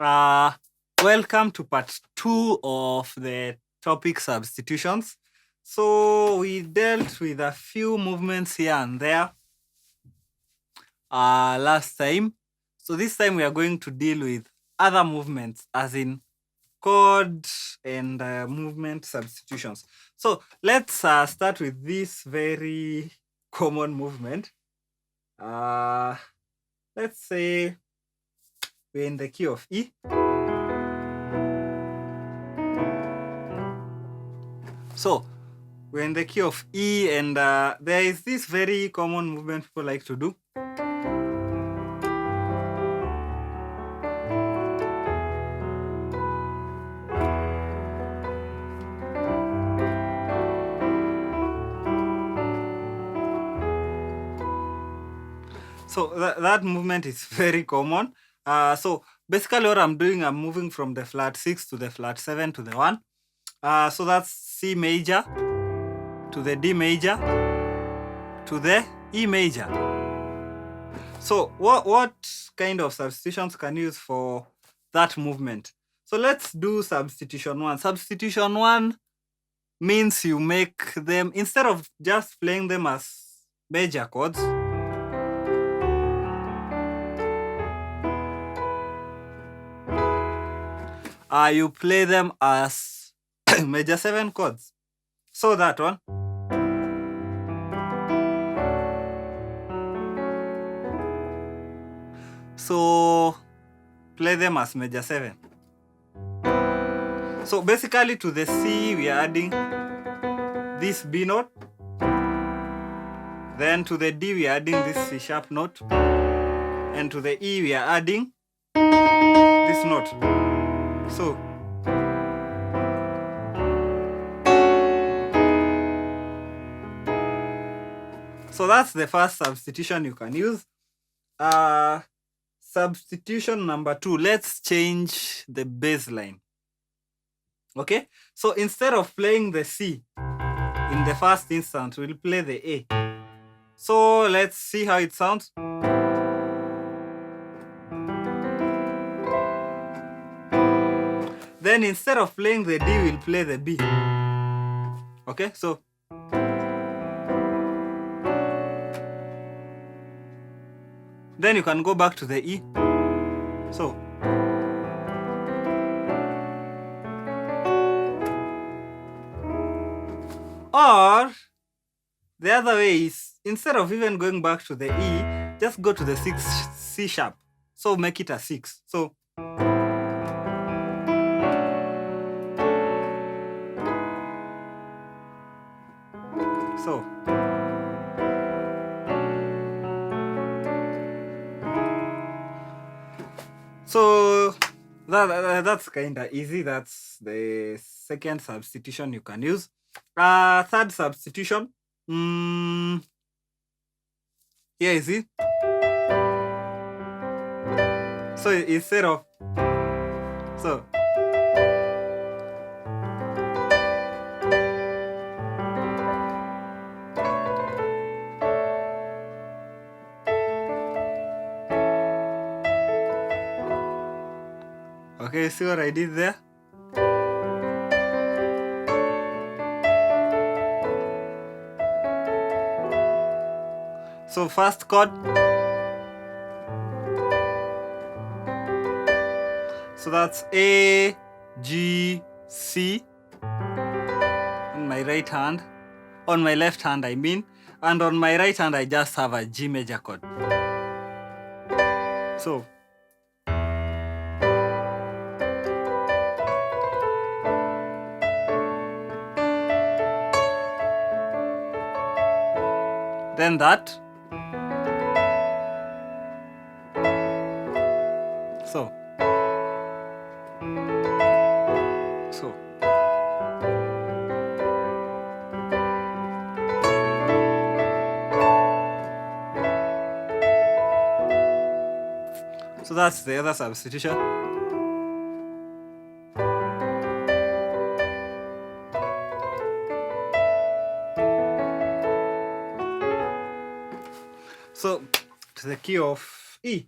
Uh, Welcome to part 2 of the topic substitutions. So we dealt with a few movements here and there last time. So this time we are going to deal with other movements, as in chord and movement substitutions. So let's start with this very common movement. Let's say we're in the key of E. So we're in the key of E, and there is this very common movement people like to do. So that movement is very common. So basically what I'm doing, I'm moving from the flat 6 to the flat 7 to the 1. So that's C major to the D major to the E major. So what kind of substitutions can you use for that movement? So let's do substitution 1. Substitution 1 means you make them, instead of just playing them as major chords, you play them as major 7 chords. So that one. So play them as major 7. So basically to the C we are adding this B note. Then to the D we are adding this C sharp note. And to the E we are adding this note. So that's the first substitution you can use. Substitution number 2, let's change the bass line. Okay, so instead of playing the C in the first instance, we'll play the A. So let's see how it sounds. Then instead of playing the D, we'll play the B. Okay, so then you can go back to the E. So or the other way is, instead of even going back to the E, just go to the C sharp. So make it a 6. So that's kind of easy. That's the second substitution you can use. Third substitution. Here is it. So instead of okay, see what I did there? So first chord. So that's A, G, C on my right hand. On my left hand, I mean. And on my right hand, I just have a G major chord. So then that. So that's the other substitution. So to the key of E.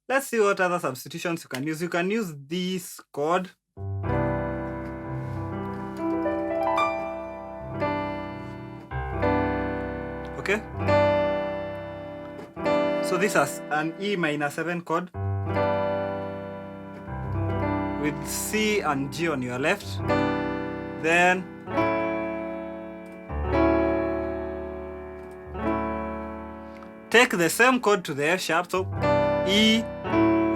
let's see what other substitutions you can use. You can use this chord. Okay. So this has an E minor 7 chord with C and G on your left. Then take the same chord to the F sharp. So E,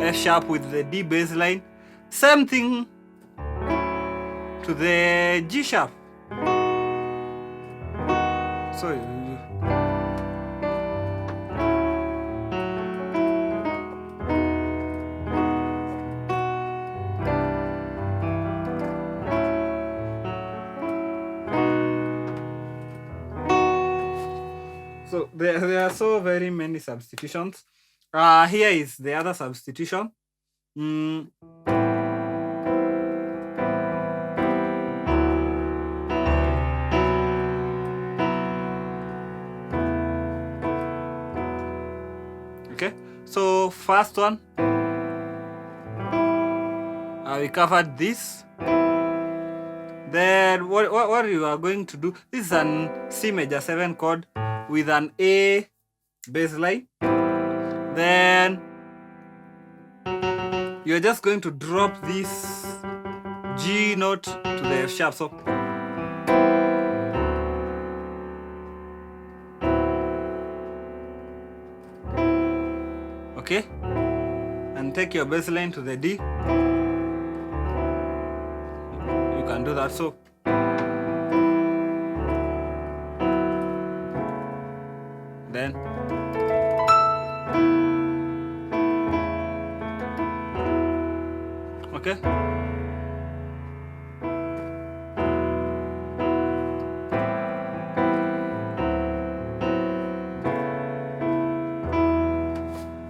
F sharp with the D bass line. Same thing to the G sharp. So there are so very many substitutions. Here is the other substitution. Okay, so first one, we covered this. Then what you are going to do, this is an C major 7 chord with an A bass line. Then you're just going to drop this G note to the F sharp. So okay, and take your bass line to the D. You can do that. So then okay.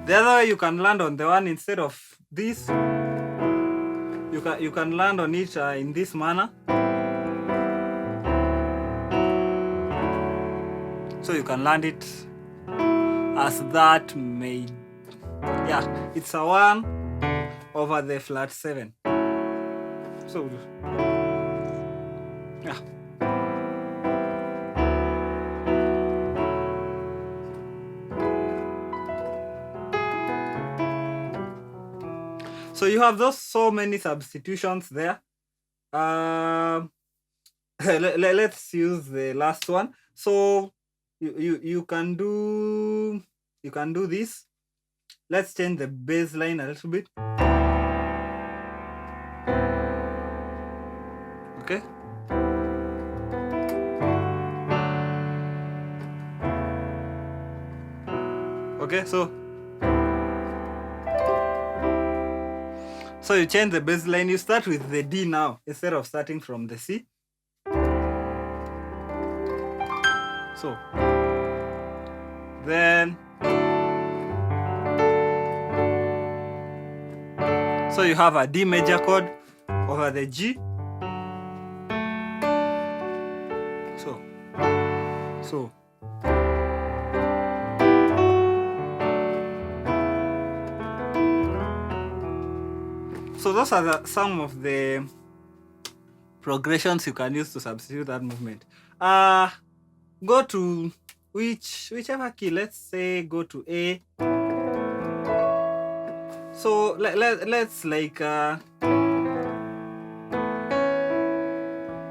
The other way you can land on the one instead of this, you can land on it in this manner. So you can land it as that made. Yeah, it's a 1 over the flat 7. So yeah. So you have those so many substitutions there. Let's use the last one. So you can do this. Let's change the bass line a little bit. Okay. Okay, so you change the bass line. You start with the D now instead of starting from the C. So then you have a D major chord over the G. So those are some of the progressions you can use to substitute that movement. Go to whichever key. Let's say go to A. So let's like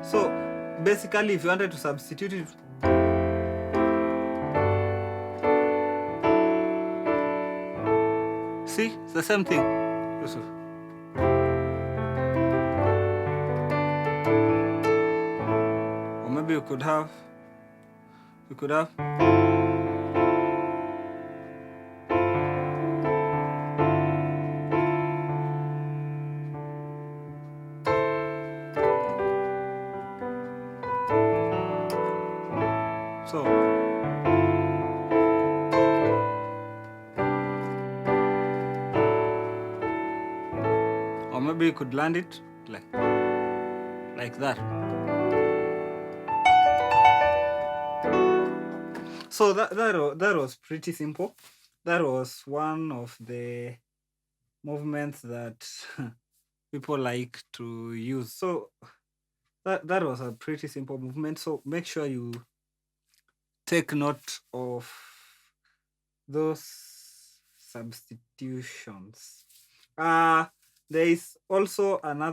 so basically if you wanted to substitute it, see, it's the same thing. Or maybe you could have so or maybe you could land it like that. So that was pretty simple. That was one of the movements that people like to use. So that was a pretty simple movement. So make sure you take note of those substitutions. There is also another